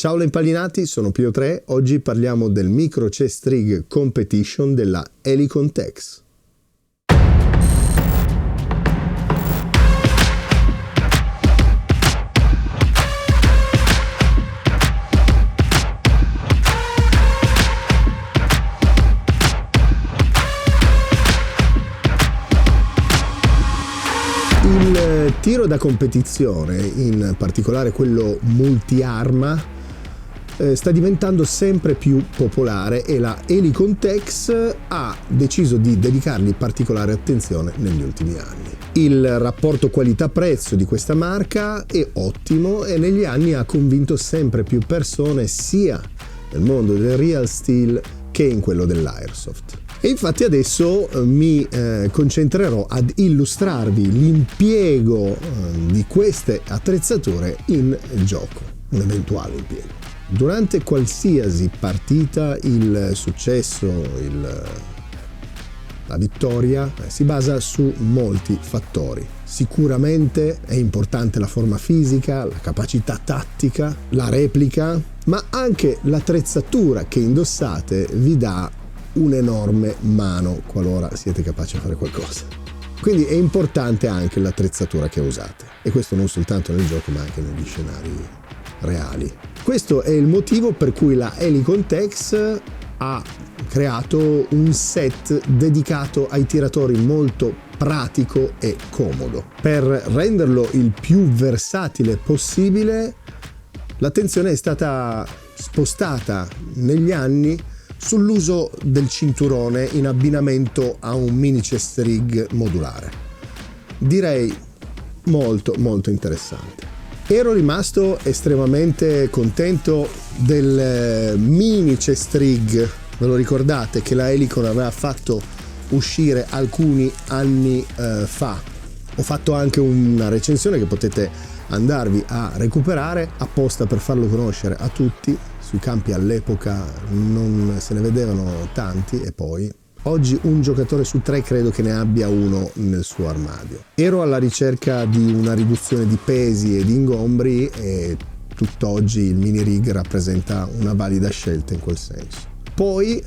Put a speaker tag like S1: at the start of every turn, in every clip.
S1: Ciao Lempallinati, sono Pio 3, oggi parliamo del Micro Chest Rig Competition della Helicon Tex. Il tiro da competizione, in particolare quello multiarma, sta diventando sempre più popolare e la Helicon Tex ha deciso di dedicargli particolare attenzione negli ultimi anni. Il rapporto qualità-prezzo di questa marca è ottimo e negli anni ha convinto sempre più persone sia nel mondo del real steel che in quello dell'airsoft. E infatti adesso mi concentrerò ad illustrarvi l'impiego di queste attrezzature in gioco, un eventuale impiego. Durante qualsiasi partita il successo, la vittoria si basa su molti fattori. Sicuramente è importante la forma fisica, la capacità tattica, la replica, ma anche l'attrezzatura che indossate vi dà un'enorme mano qualora siete capaci di fare qualcosa. Quindi è importante anche l'attrezzatura che usate, e questo non soltanto nel gioco ma anche negli scenari reali. Questo è il motivo per cui la Helicon Tex ha creato un set dedicato ai tiratori molto pratico e comodo. Per renderlo il più versatile possibile, l'attenzione è stata spostata negli anni sull'uso del cinturone in abbinamento a un mini chest rig modulare. Direi molto interessante. Ero rimasto estremamente contento del mini chest rig, ve lo ricordate, che la Helicon aveva fatto uscire alcuni anni fa. Ho fatto anche una recensione che potete andarvi a recuperare apposta per farlo conoscere a tutti. Sui campi all'epoca non se ne vedevano tanti e poi oggi un giocatore su 3 credo che ne abbia uno nel suo armadio. Ero alla ricerca di una riduzione di pesi e di ingombri e tutt'oggi il mini rig rappresenta una valida scelta in quel senso. Poi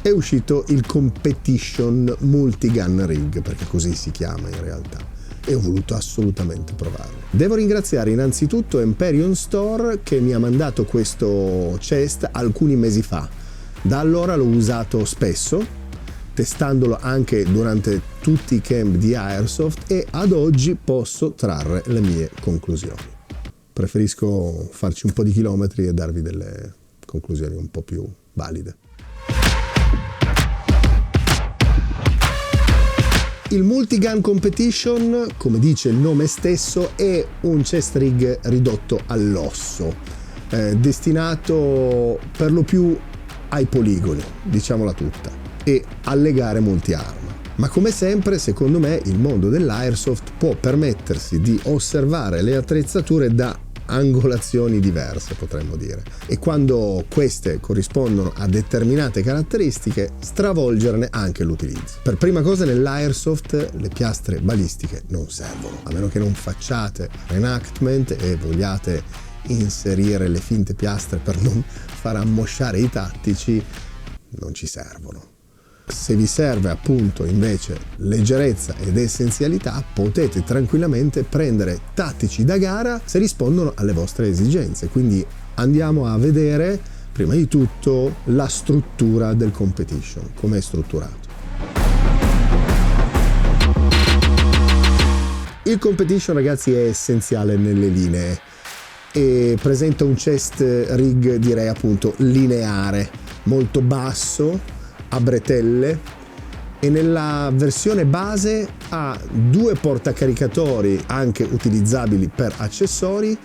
S1: è uscito il Competition Multi-Gun Rig, perché così si chiama in realtà, e ho voluto assolutamente provarlo. Devo ringraziare innanzitutto Empyrean Store che mi ha mandato questo chest alcuni mesi fa. Da allora l'ho usato spesso, testandolo anche durante tutti i camp di Airsoft, e ad oggi posso trarre le mie conclusioni. Preferisco farci un po' di chilometri e darvi delle conclusioni un po' più valide. Il Multi-Gun Competition, come dice il nome stesso, è un chest rig ridotto all'osso, destinato per lo più ai poligoni, diciamola tutta, e alle gare multiarma. Ma come sempre, secondo me, il mondo dell'airsoft può permettersi di osservare le attrezzature da angolazioni diverse, potremmo dire, e quando queste corrispondono a determinate caratteristiche, stravolgerne anche l'utilizzo. Per prima cosa, nell'airsoft le piastre balistiche non servono, a meno che non facciate reenactment e vogliate inserire le finte piastre per non far ammosciare i tattici, non ci servono. Se vi serve appunto invece leggerezza ed essenzialità, potete tranquillamente prendere tattici da gara se rispondono alle vostre esigenze. Quindi andiamo a vedere prima di tutto la struttura del competition, come è strutturato. Il competition, ragazzi, è essenziale nelle linee e presenta un chest rig, direi appunto lineare, molto basso, a bretelle, e nella versione base ha 2 portacaricatori anche utilizzabili per accessori,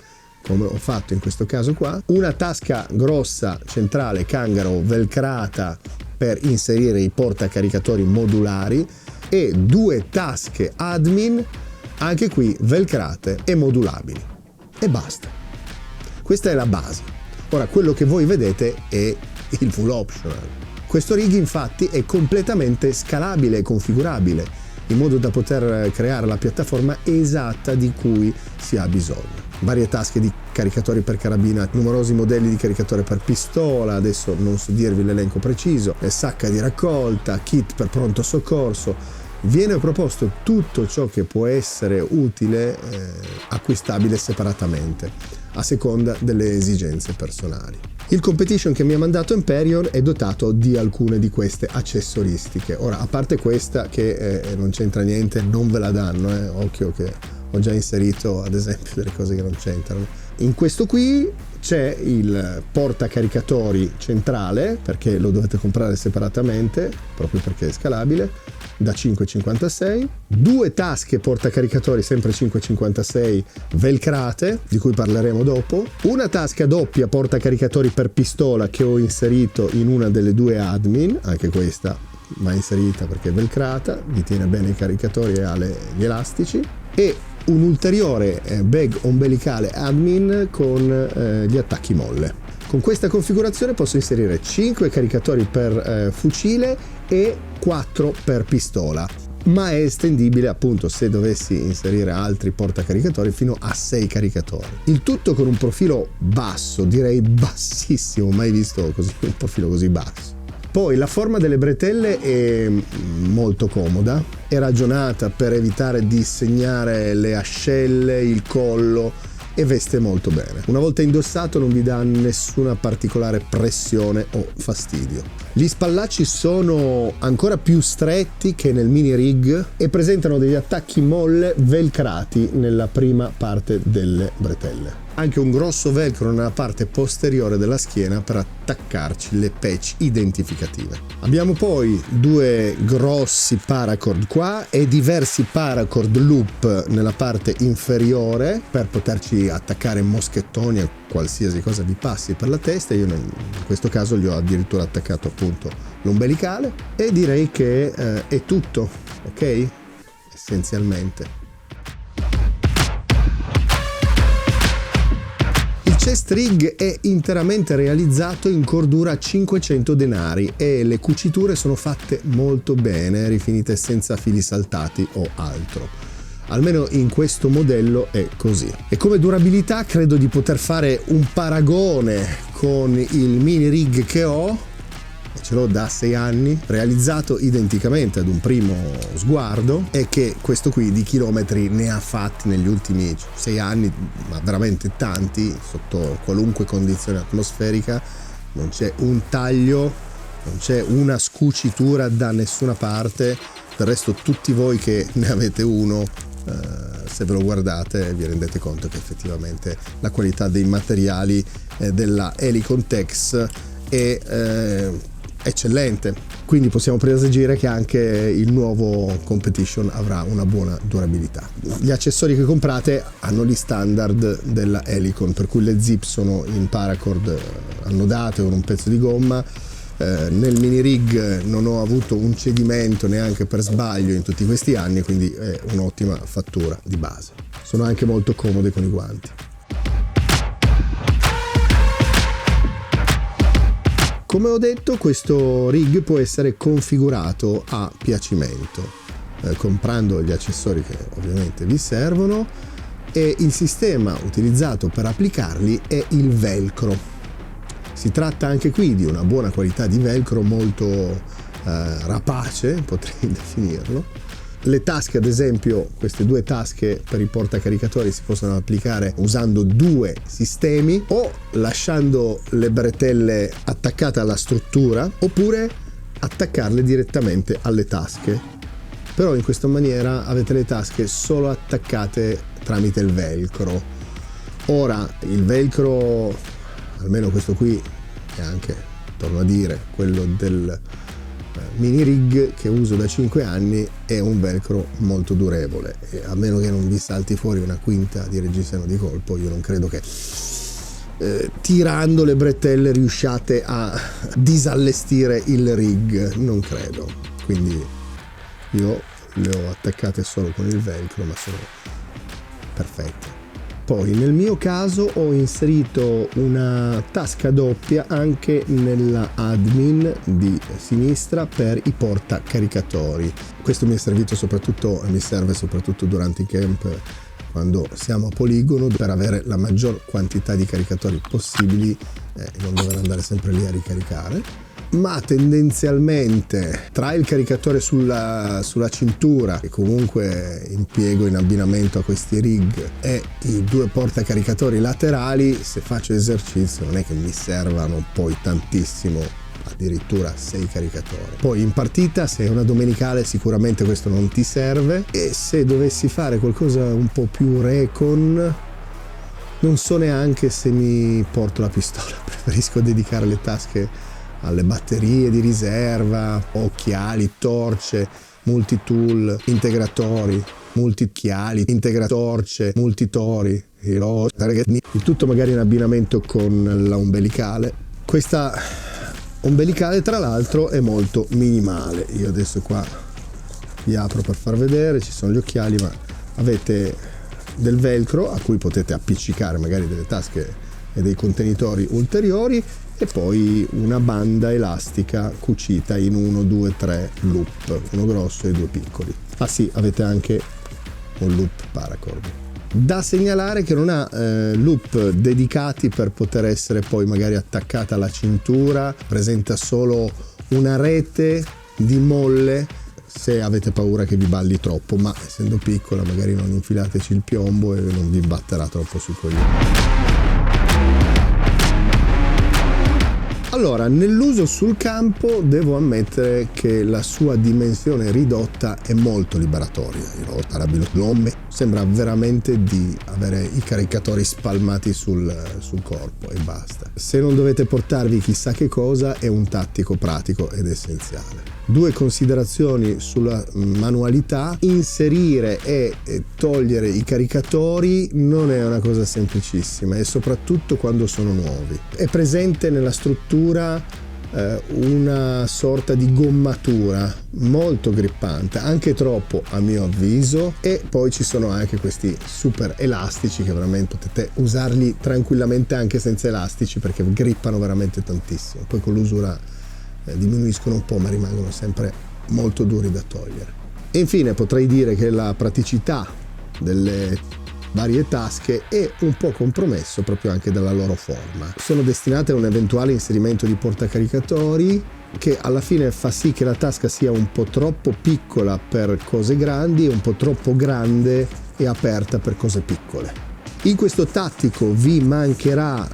S1: come ho fatto in questo caso qua, una tasca grossa centrale Kangaroo velcrata per inserire i portacaricatori modulari e 2 tasche admin, anche qui velcrate e modulabili, e basta. Questa è la base. Ora, quello che voi vedete è il full optional. Questo rig infatti è completamente scalabile e configurabile in modo da poter creare la piattaforma esatta di cui si ha bisogno. varie tasche di caricatori per carabina, numerosi modelli di caricatore per pistola, adesso non so dirvi l'elenco preciso, sacca di raccolta, kit per pronto soccorso. Viene proposto tutto ciò che può essere utile, acquistabile separatamente, a seconda delle esigenze personali. Il competition che mi ha mandato Empyrean è dotato di alcune di queste accessoristiche. Ora, a parte questa che non c'entra niente, non ve la danno, occhio che ho già inserito ad esempio delle cose che non c'entrano. In questo qui c'è il portacaricatori centrale, perché lo dovete comprare separatamente, proprio perché è scalabile, da 5,56, 2 tasche portacaricatori sempre 5,56 velcrate, di cui parleremo dopo, una tasca doppia portacaricatori per pistola che ho inserito in una delle 2 admin, anche questa va inserita perché è velcrata, vi tiene bene i caricatori e ha gli elastici, e un ulteriore bag ombelicale admin con gli attacchi molle. Con questa configurazione posso inserire 5 caricatori per fucile e 4 per pistola, ma è estendibile appunto, se dovessi inserire altri portacaricatori, fino a 6 caricatori. Il tutto con un profilo basso, direi bassissimo, mai visto così un profilo così basso. Poi la forma delle bretelle è molto comoda, è ragionata per evitare di segnare le ascelle, il collo, e veste molto bene. Una volta indossato non vi dà nessuna particolare pressione o fastidio. Gli spallacci sono ancora più stretti che nel mini rig e presentano degli attacchi molle velcrati nella prima parte delle bretelle. Anche un grosso velcro nella parte posteriore della schiena per attaccarci le patch identificative. Abbiamo poi 2 grossi paracord qua e diversi paracord loop nella parte inferiore per poterci attaccare moschettoni e qualsiasi cosa vi passi per la testa. Io in questo caso gli ho addirittura attaccato appunto l'ombelicale, e direi che è tutto, ok? Essenzialmente. Il chest rig è interamente realizzato in cordura 500 denari e le cuciture sono fatte molto bene, rifinite senza fili saltati o altro. Almeno in questo modello è così. E come durabilità credo di poter fare un paragone con il mini rig che ho, ce l'ho da 6 anni, realizzato identicamente ad un primo sguardo, e che questo qui di chilometri ne ha fatti negli ultimi 6 anni, ma veramente tanti, sotto qualunque condizione atmosferica. Non c'è un taglio, non c'è una scucitura da nessuna parte. Del resto tutti voi che ne avete uno, se ve lo guardate vi rendete conto che effettivamente la qualità dei materiali della Helicon Tex è eccellente, quindi possiamo presagire che anche il nuovo Competition avrà una buona durabilità. Gli accessori che comprate hanno gli standard della Helicon, per cui le zip sono in paracord annodate con un pezzo di gomma. Nel mini rig non ho avuto un cedimento neanche per sbaglio in tutti questi anni, quindi è un'ottima fattura di base. Sono anche molto comode con i guanti. Come ho detto, questo rig può essere configurato a piacimento, comprando gli accessori che ovviamente vi servono, e il sistema utilizzato per applicarli è il velcro. Si tratta anche qui di una buona qualità di velcro, molto rapace, potrei definirlo. Le tasche, ad esempio, queste 2 tasche per i portacaricatori si possono applicare usando 2 sistemi, o lasciando le bretelle attaccate alla struttura, oppure attaccarle direttamente alle tasche. Però in questa maniera avete le tasche solo attaccate tramite il velcro. Ora, il velcro, almeno questo qui, e anche, torno a dire, quello del mini rig che uso da 5 anni, è un velcro molto durevole, e a meno che non vi salti fuori una quinta di reggiseno di colpo, io non credo che tirando le bretelle riusciate a disallestire il rig, non credo. Quindi io le ho attaccate solo con il velcro, ma sono perfette. Poi nel mio caso ho inserito una tasca doppia anche nella admin di sinistra per i portacaricatori. Questo mi è servito soprattutto, e mi serve soprattutto durante i camp, quando siamo a poligono, per avere la maggior quantità di caricatori possibili e non dover andare sempre lì a ricaricare. Ma tendenzialmente tra il caricatore sulla cintura, che comunque impiego in abbinamento a questi rig, e i 2 portacaricatori laterali, se faccio esercizio non è che mi servano poi tantissimo, addirittura 6 caricatori. Poi in partita, se è una domenicale, sicuramente questo non ti serve, e se dovessi fare qualcosa un po' più recon, non so neanche se mi porto la pistola. Preferisco dedicare le tasche alle batterie di riserva, occhiali, torce, multitool, integratori, multichiali, integratorce, multitori, il tutto magari in abbinamento con la ombelicale. Questa ombelicale tra l'altro è molto minimale. Io adesso qua vi apro per far vedere, ci sono gli occhiali, ma avete del velcro a cui potete appiccicare magari delle tasche e dei contenitori ulteriori, e poi una banda elastica cucita in 1, 2, 3 loop, uno grosso e 2 piccoli. Ah sì, avete anche un loop paracord. Da segnalare che non ha loop dedicati per poter essere poi magari attaccata alla cintura, presenta solo una rete di molle se avete paura che vi balli troppo, ma essendo piccola magari non infilateci il piombo e non vi batterà troppo sui coglioni. Allora, nell'uso sul campo devo ammettere che la sua dimensione ridotta è molto liberatoria. Sembra veramente di avere i caricatori spalmati sul corpo e basta. Se non dovete portarvi chissà che cosa, è un tattico pratico ed essenziale. 2 considerazioni sulla manualità: inserire e togliere i caricatori non è una cosa semplicissima, e soprattutto quando sono nuovi. È presente nella struttura una sorta di gommatura molto grippante, anche troppo a mio avviso, e poi ci sono anche questi super elastici che veramente potete usarli tranquillamente anche senza elastici, perché grippano veramente tantissimo. Poi con l'usura diminuiscono un po', ma rimangono sempre molto duri da togliere. E infine potrei dire che la praticità delle varie tasche è un po' compromesso proprio anche dalla loro forma. Sono destinate a un eventuale inserimento di portacaricatori, che alla fine fa sì che la tasca sia un po' troppo piccola per cose grandi e un po' troppo grande e aperta per cose piccole. In questo tattico vi mancherà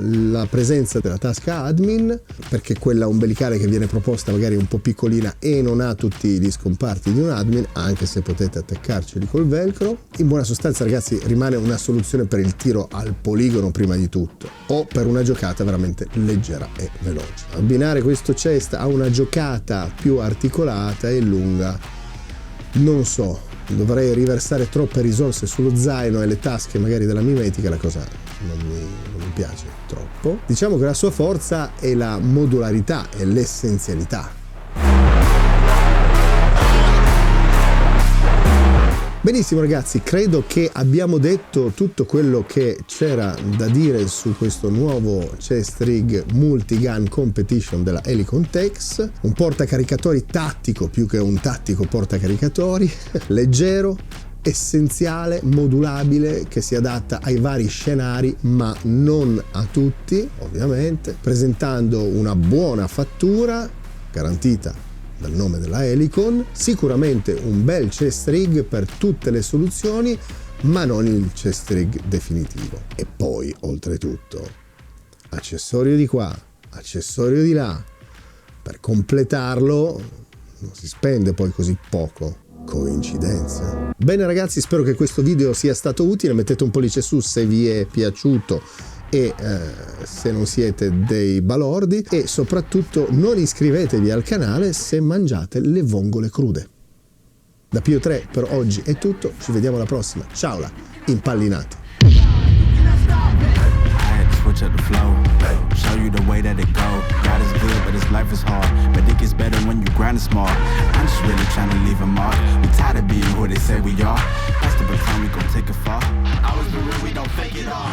S1: la presenza della tasca admin, perché quella ombelicale che viene proposta magari è un po' piccolina e non ha tutti gli scomparti di un admin, anche se potete attaccarceli col velcro. In buona sostanza, ragazzi, rimane una soluzione per il tiro al poligono prima di tutto, o per una giocata veramente leggera e veloce. Abbinare questo chest a una giocata più articolata e lunga, non so. Dovrei riversare troppe risorse sullo zaino e le tasche magari della mimetica, la cosa non mi piace troppo. Diciamo che la sua forza è la modularità e l'essenzialità. Benissimo ragazzi, credo che abbiamo detto tutto quello che c'era da dire su questo nuovo chest rig multi-gun competition della Helicon Tex, un portacaricatori tattico più che un tattico portacaricatori, leggero, essenziale, modulabile, che si adatta ai vari scenari ma non a tutti ovviamente, presentando una buona fattura garantita dal nome della Helicon, sicuramente un bel chest rig per tutte le soluzioni, ma non il chest rig definitivo. E poi, oltretutto, accessorio di qua, accessorio di là, per completarlo non si spende poi così poco. Coincidenza? Bene ragazzi, spero che questo video sia stato utile, mettete un pollice su se vi è piaciuto e se non siete dei balordi, e soprattutto non iscrivetevi al canale se mangiate le vongole crude. Da Pio3 per oggi è tutto, ci vediamo alla prossima, ciao là, impallinati. Show you the way that it go. God is good, but his life is hard. But it gets better when you grind small. I'm just really trying to leave a mark. We tired of being who they say we are. That's the baton, we gon' take it far. I was the real, we don't fake it all.